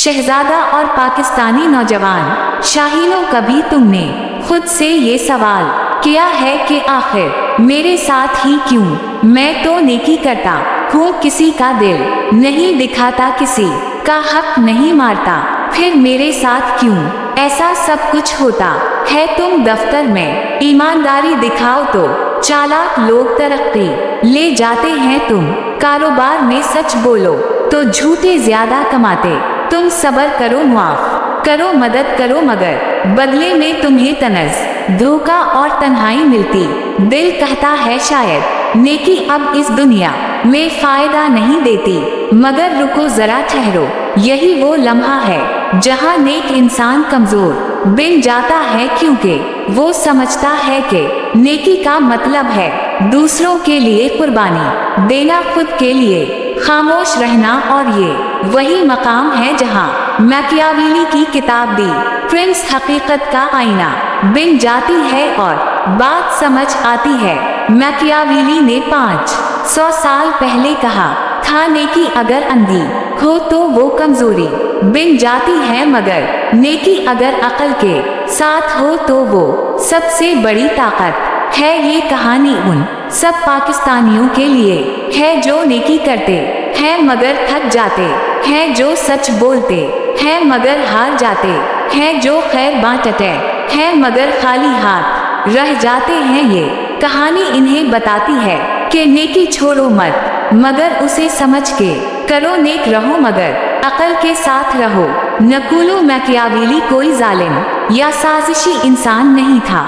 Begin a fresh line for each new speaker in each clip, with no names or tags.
शहजादा और पाकिस्तानी नौजवान शाहीनों, कभी तुमने खुद से ये सवाल किया है कि आखिर मेरे साथ ही क्यों? मैं तो नेकी करता हूँ, किसी का दिल नहीं दिखाता, किसी का हक नहीं मारता, फिर मेरे साथ क्यों ऐसा सब कुछ होता है? तुम दफ्तर में ईमानदारी दिखाओ तो चालाक लोग तरक्की ले जाते हैं, तुम कारोबार में सच बोलो तो झूठे ज्यादा कमाते। तुम सब्र करो, मुआफ करो, मदद करो, मगर बदले में तुम्हें तनज, धोखा और तन्हाई मिलती। दिल कहता है शायद नेकी अब इस दुनिया में फायदा नहीं देती, मगर रुको जरा, ठहरो, यही वो लम्हा है जहाँ नेक इंसान कमजोर बन जाता है, क्योंकि वो समझता है कि नेकी का मतलब है दूसरों के लिए कुर्बानी देना, खुद के लिए खामोश रहना, और ये वही मकाम है जहाँ मैकियावेली की किताब दी प्रिंस हकीकत का आईना बन जाती है और बात समझ आती है। मैकियावेली ने 500 साल पहले कहा था, नेकी अगर अंधी हो तो वो कमजोरी बन जाती है, मगर नेकी अगर अक्ल के साथ हो तो वो सबसे बड़ी ताकत है। ये कहानी उन सब पाकिस्तानियों के लिए है जो नेकी करते हैं मगर थक जाते हैं, जो सच बोलते हैं मगर हार जाते हैं, जो खैर बांटते हैं मगर खाली हाथ रह जाते हैं। ये कहानी इन्हें बताती है कि नेकी छोड़ो मत, मगर उसे समझ के करो, नेक रहो मगर अकल के साथ रहो। नकुलो मैकियावेली कोई जालिम या साजिशी इंसान नहीं था,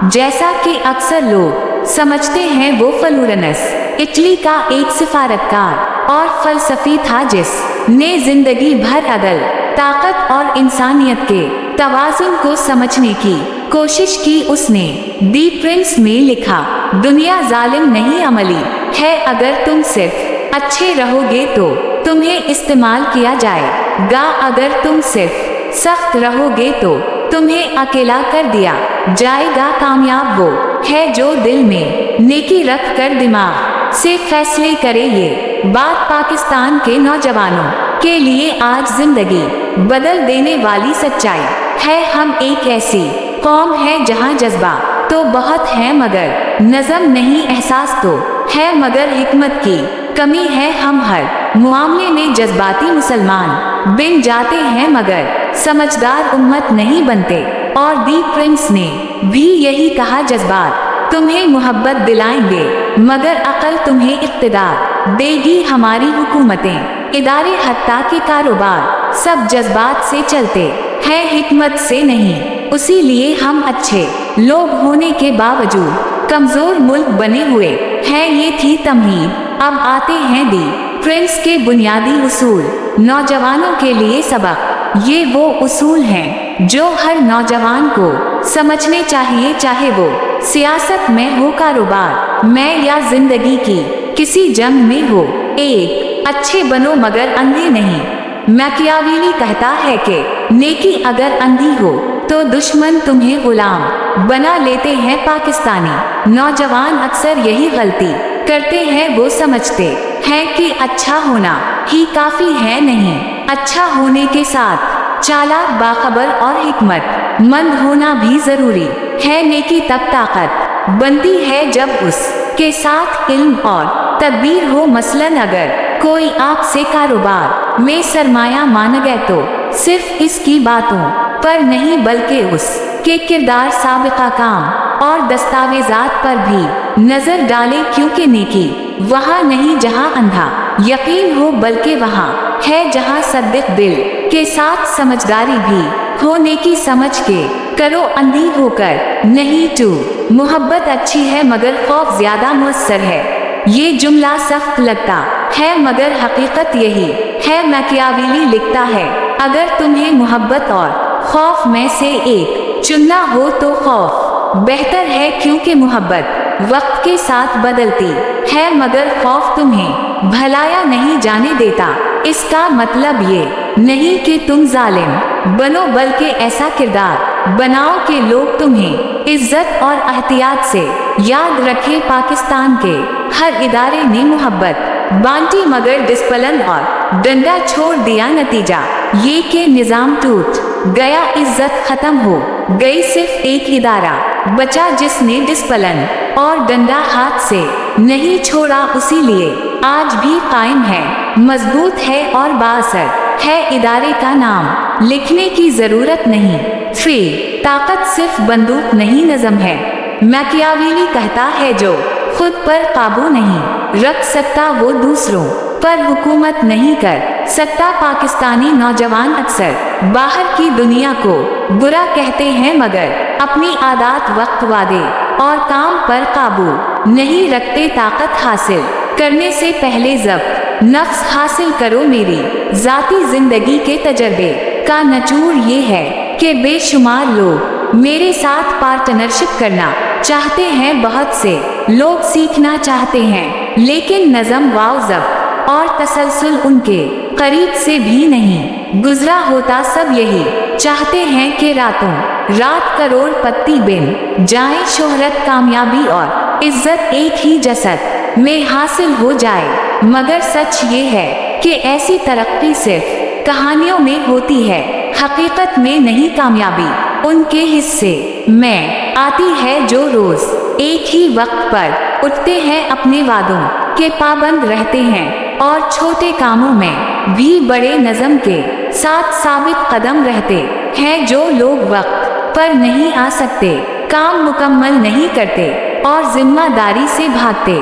जैसा कि अक्सर लोग समझते हैं। वो फ्लोरेंस इटली का एक सिफारतकार और फलसफी था, जिसने जिंदगी भर अदल, ताकत और इंसानियत के तवाज़ुन को समझने की कोशिश की। उसने दी प्रिंस में लिखा, दुनिया जालिम नहीं अमली है, अगर तुम सिर्फ अच्छे रहोगे तो तुम्हें इस्तेमाल किया जाएगा, अगर तुम सिर्फ सख्त रहोगे तो तुम्हें अकेला कर दिया जाएगा। कामयाब वो है जो दिल में नेकी रख कर दिमाग से फैसले करे। ये बात पाकिस्तान के नौजवानों के लिए आज जिंदगी बदल देने वाली सच्चाई है। हम एक ऐसी कौम है जहां जज्बा तो बहुत है मगर नज़म नहीं, एहसास तो है मगर हिकमत की कमी है। हम हर मामले में जज्बाती मुसलमान बन जाते हैं मगर समझदार उम्मत नहीं बनते। और दी प्रिंस ने भी यही कहा, जज्बात तुम्हें मोहब्बत दिलाएंगे मगर अकल तुम्हें इक़्तिदार देगी। हमारी हुकूमतें, इदारे, हत्ता के कारोबार सब जज्बात से चलते हैं, हिकमत से नहीं। उसी लिए हम अच्छे लोग होने के बावजूद कमजोर मुल्क बने हुए हैं। ये थी तमहीद। अब आते हैं दी प्रिंस के बुनियादी उसूल, नौजवानों के लिए सबक। ये वो उसूल हैं जो हर नौजवान को समझने चाहिए, चाहे वो सियासत में हो, कारोबार में या जिंदगी की किसी जंग में हो। एक, अच्छे बनो मगर अंधे नहीं। मैकियावेली कहता है कि नेकी अगर अंधी हो तो दुश्मन तुम्हें गुलाम बना लेते हैं। पाकिस्तानी नौजवान अक्सर यही गलती करते हैं। वो समझते हैं कि अच्छा होना ही काफी है, नहीं, अच्छा होने के साथ चालाक, बाखबर और हिकमत मंद होना भी जरूरी है। नेकी तब ताकत बनती है जब उसके साथ इल्म और तदबीर हो। मसलन अगर कोई आपसे कारोबार में सरमाया मांग गए तो सिर्फ इसकी बातों पर नहीं बल्कि उसके किरदार, साबिका काम और दस्तावेजात पर भी नजर डाले, क्योंकि नेकी वहाँ नहीं जहाँ अंधा यकीन हो, बल्कि वहाँ है जहाँ सद्दिक दिल के साथ समझदारी भी हो। नेकी समझ के करो, अंधी होकर नहीं। टू, मोहब्बत अच्छी है मगर खौफ ज्यादा मुअस्सर है। ये जुमला सख्त लगता है मगर हकीकत यही है। मैकियावेली लिखता है, अगर तुम्हें मोहब्बत और खौफ में से एक चुनना हो तो खौफ बेहतर है, क्योंकि मोहब्बत वक्त के साथ बदलती है मगर खौफ तुम्हें भलाया नहीं जाने देता। इसका मतलब ये नहीं कि तुम जालिम बनो, बल्कि ऐसा किरदार बनाओ कि लोग तुम्हें इज्जत और एहतियात से याद रखें। पाकिस्तान के हर इदारे ने मोहब्बत बांटी मगर डिस्पलन और डंडा छोड़ दिया नतीजा ये कि निजाम टूट गया, इज्जत खत्म हो गई, सिर्फ एक इदारा बचा जिसने डिस्पलन और डंडा हाथ से नहीं छोड़ा, उसी लिए आज भी कायम है, मजबूत है और बाअसर है इदारे का नाम लिखने की जरूरत नहीं। 3 ताकत सिर्फ बंदूक नहीं नज़म है। मैकियावेली कहता है जो खुद पर काबू नहीं रख सकता वो दूसरों पर हुकूमत नहीं कर सकता। पाकिस्तानी नौजवान अक्सर बाहर की दुनिया को बुरा कहते हैं मगर अपनी आदत, वक्त, वादे और काम पर काबू नहीं रखते। ताकत हासिल करने से पहले जब्त नफ्स हासिल करो। मेरी जाती जिंदगी के तजर्बे का निचोड़ ये है कि बेशुमार लोग मेरे साथ पार्टनरशिप करना चाहते हैं, बहुत से लोग सीखना चाहते हैं लेकिन नज़म वाव ज़ब्त और तसलसल उनके करीब से भी नहीं गुजरा होता। सब यही चाहते हैं कि रातों रात करोड़पति बिन जाए, शोहरत, कामयाबी और इज्जत एक ही जसद में हासिल हो जाए। मगर सच ये है कि ऐसी तरक्की सिर्फ कहानियों में होती है, हकीकत में नहीं। कामयाबी उनके हिस्से में आती है जो रोज एक ही वक्त पर उठते हैं, अपने वादों के पाबंद रहते हैं और छोटे कामों में भी बड़े नज़म के साथ साबित कदम रहते हैं। जो लोग वक्त पर नहीं आ सकते, काम मुकम्मल नहीं करते और जिम्मेदारी से भागते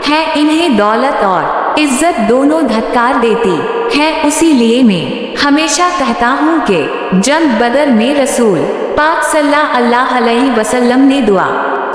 हैं, इन्हें दौलत और इज्जत दोनों धत्कार देती है। उसी लिए मैं हमेशा कहता हूँ कि जंग बदर में रसूल पाक सल्लल्लाहु अलैहि वसल्लम ने दुआ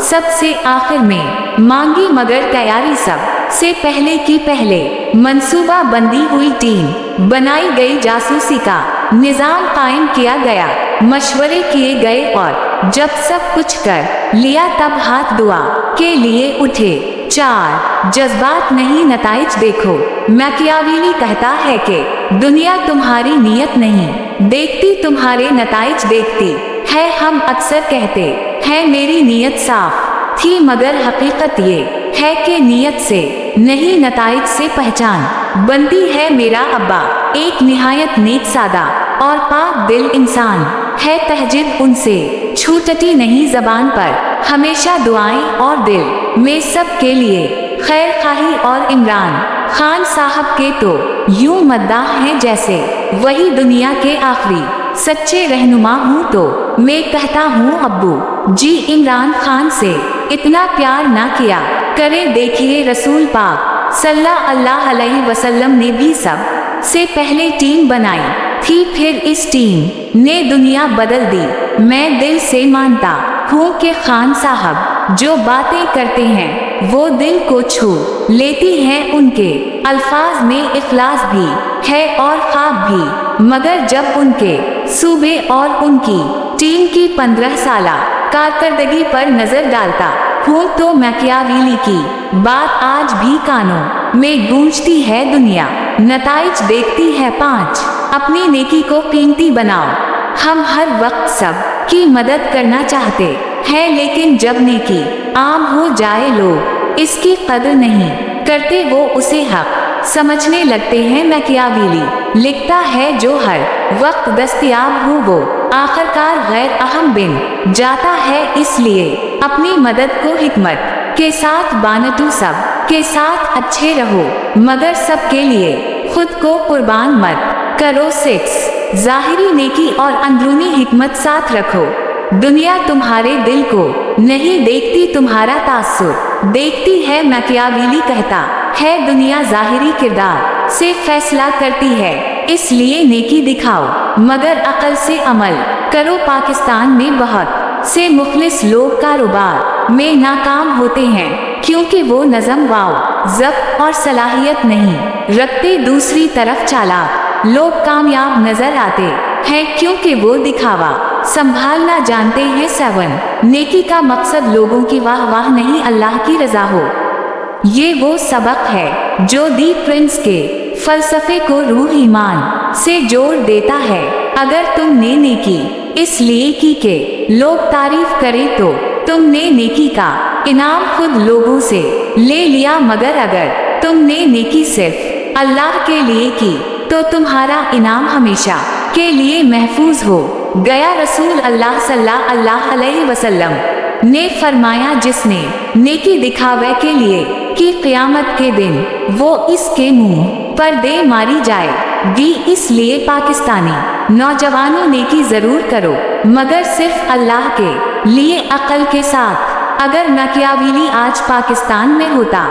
सबसे आखिर में मांगी, मगर तैयारी सब से पहले की पहले मंसूबा बंदी हुई, टीम बनाई गई, जासूसी का निजाम कायम किया गया, मशवरे किए गए और जब सब कुछ कर लिया तब हाथ दुआ के लिए उठे। 4 जज्बात नहीं नताइज देखो। मैकियावेली कहता है कि दुनिया तुम्हारी नीयत नहीं देखती, तुम्हारे नताइज देखती है। हम अक्सर कहते हैं मेरी नीयत साफ थी, मगर हकीकत ये है कि नीयत से नहीं नताइज से पहचान बनती है। मेरा अब्बा एक निहायत नेक, सादा और पाक दिल इंसान है, तहजीब उनसे छूटती नहीं ज़बान पर, हमेशा दुआएं और दिल में सब के लिए खैर खाही। और इमरान खान साहब के तो यूं मद्दाह हैं जैसे वही दुनिया के आखिरी सच्चे रहनुमा हूँ। तो मैं कहता हूँ अब्बू जी इमरान खान से इतना प्यार ना किया करे। देखिए रसूल पाक सल्लल्लाहु अलैहि वसल्लम ने भी सब से पहले टीम बनाई थी, फिर इस टीम ने दुनिया बदल दी। मैं दिल से मानता हूँ कि खान साहब जो बातें करते हैं वो दिल को छू लेती हैं, उनके अल्फाज में इखलास भी है और ख्वाब भी। मगर जब उनके सूबे और उनकी टीम की 15 साला कारकर्दगी पर नजर डालता हूँ तो मैकियावेली की बात आज भी कानों में गूंजती है। दुनिया नताइज देखती है। 5 अपनी नेकी को कीमती बनाओ। हम हर वक्त सब की मदद करना चाहते हैं, लेकिन जब नेकी आम हो जाए लोग इसकी कदर नहीं करते, वो उसे हक समझने लगते हैं। मैकियावेली लिखता है जो हर वक्त दस्तयाब हो वो आखिरकार गैर अहम बिन जाता है, इसलिए अपनी मदद को हिकमत के साथ बांटो, सब के साथ अच्छे रहो मगर सबके लिए खुद को कुर्बान मत करो। 6 ज़ाहिरी नेकी और अंदरूनी हिकमत साथ रखो। दुनिया तुम्हारे दिल को नहीं देखती, तुम्हारा तासुर देखती है। मैकियावेली कहता है दुनिया ज़ाहिरी किरदार से फैसला करती है, इसलिए नेकी दिखाओ मगर अकल से अमल करो। पाकिस्तान में बहुत से मुखलिस लोग कारोबार में नाकाम होते हैं क्योंकि वो नज़म वाव ज़ब्त और सलाहियत नहीं रखते। दूसरी तरफ चालाक लोग कामयाब नजर आते हैं क्योंकि वो दिखावा संभालना जानते हैं। 7 नेकी का मकसद लोगों की वाह वाह नहीं, अल्लाह की रजा हो। ये वो सबक है जो दी प्रिंस के फलसफे को रूह ईमान से जोड़ देता है। अगर तुमने नेकी इसलिए की कि लोग तारीफ करें तो तुमने नेकी का इनाम खुद लोगों से ले लिया, मगर अगर तुमने नेकी सिर्फ अल्लाह के लिए की तो तुम्हारा इनाम हमेशा के लिए महफूज हो गया। रसूल अल्लाह सल्लल्लाहु अलैहि वसल्लम ने फरमाया, जिसने नेकी दिखावे के लिए कि क़यामत के दिन वो इसके मुंह पर दे मारी जाएगी। इसलिए पाकिस्तानी नौजवानों नेकी जरूर करो, मगर सिर्फ अल्लाह के लिए अक्ल के साथ। अगर मैकियावेली आज पाकिस्तान में होता,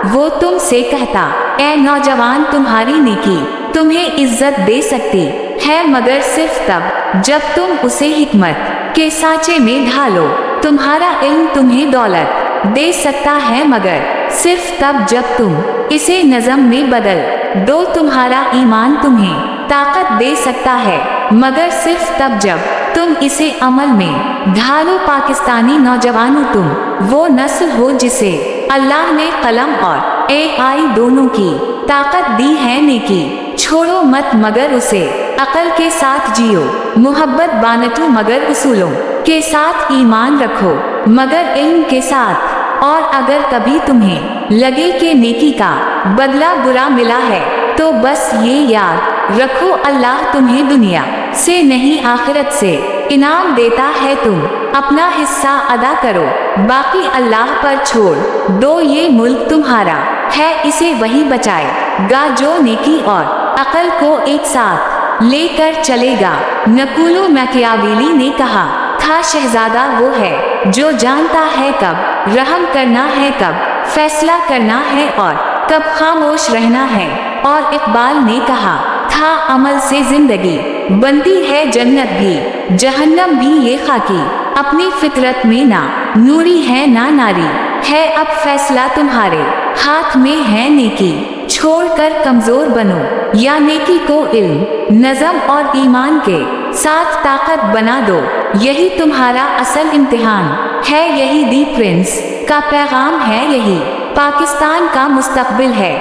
वो तुमसे कहता, ए नौजवान, तुम्हारी नेकी तुम्हें इज्जत दे सकती है, मगर सिर्फ तब जब तुम उसे हिकमत के सांचे में ढालो। तुम्हारा इल्म तुम्हें दौलत दे सकता है, मगर सिर्फ तब जब तुम इसे नज़म में बदल दो। तुम्हारा ईमान तुम्हें ताकत दे सकता है, मगर सिर्फ तब जब तुम इसे अमल में ढालो। पाकिस्तानी नौजवानों, तुम वो नस्ल हो जिसे अल्लाह ने कलम और AI दोनों की ताकत दी है। नेकी छोड़ो मत, मगर उसे अकल के साथ जियो। मोहब्बत बांटो, मगर उसूलों के साथ। ईमान रखो, मगर इल्म के साथ। और अगर कभी तुम्हें लगे कि नेकी का बदला बुरा मिला है, तो बस ये याद रखो, अल्लाह तुम्हें दुनिया से नहीं आखिरत से इनाम देता है। तुम अपना हिस्सा अदा करो, बाकी अल्लाह पर छोड़ दो। ये मुल्क तुम्हारा है, इसे वही बचाएगा जो नेकी और अकल को एक साथ लेकर चलेगा। निकोलो मैकियावेली ने कहा था, शहजादा वो है जो जानता है कब रहम करना है, कब फैसला करना है और कब खामोश रहना है। और इकबाल ने कहा था, अमल से जिंदगी बनती है जन्नत भी जहन्नम भी। ये खाकी अपनी फितरत में ना नूरी है ना नारी है। अब फैसला तुम्हारे हाथ में है, नेकी छोड़कर कमजोर बनो या नेकी को इल्म, नज़म और ईमान के साथ ताकत बना दो। यही तुम्हारा असल इम्तिहान है, यही दी प्रिंस का पैगाम है, यही पाकिस्तान का मुस्तकबिल है।